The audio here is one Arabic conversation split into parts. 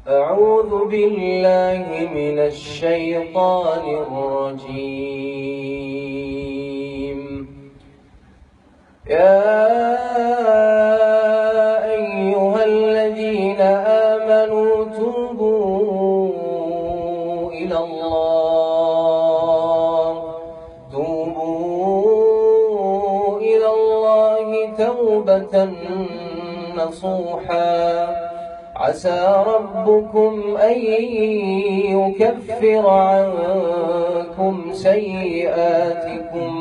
أعوذ بالله من الشيطان الرجيم. يا أيها الذين آمنوا توبوا إلى الله توبة نصوحا عسى ربكم أن يكفر عنكم سيئاتكم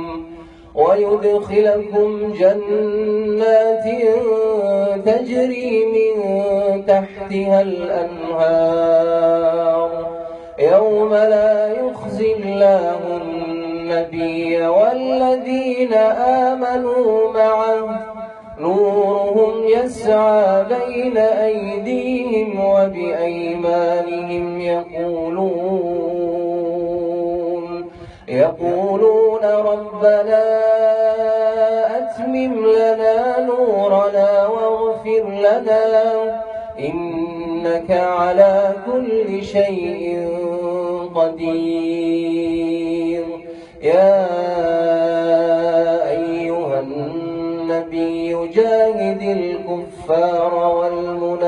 ويدخلكم جنات تجري من تحتها الأنهار يوم لا يخزي الله النبي والذين آمنوا معه نورهم يسعى بين أيديهم وبأيمانهم يقولون ربنا أتمم لنا نورنا واغفر لنا إنك على كل شيء قدير. يا أيها النبي جاهد الكفار والمنافقين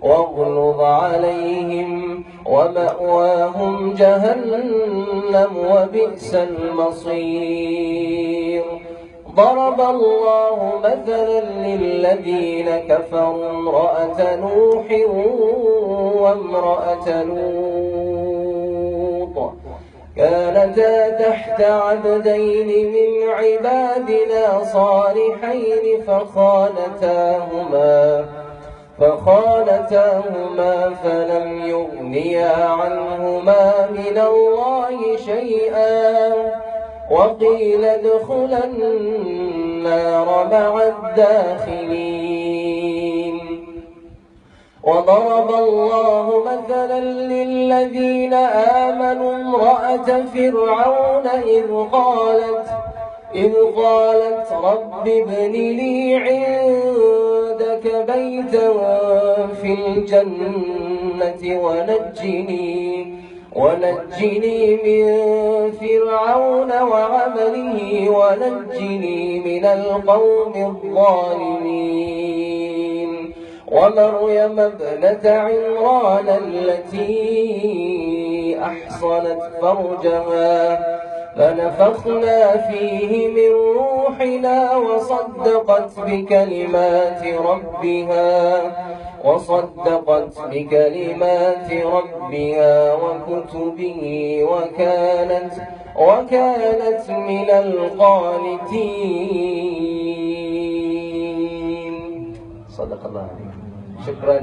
واغلظ عليهم ومأواهم جهنم وبئس المصير. ضرب الله مثلا للذين كفروا امرأة نوح وامرأة لوط كانتا تحت عبدين من عبادنا صالحين فخانتاهما فلم يغنيا عنهما من الله شيئا وقيل ادخلا النار مع الداخلين. وضرب الله مثلا للذين آمنوا امرأة فرعون إذ قالت رب ابن لي عندك بيتا في الجنة ونجني من فرعون وعمله ونجني من القوم الظالمين. ومريم ابنة عمران التي أحصنت فرجها فنفخنا فيه من روحنا وصدقت بكلمات ربها وكتبه وكانت من القانتين. صدق الله عليك. شكرا.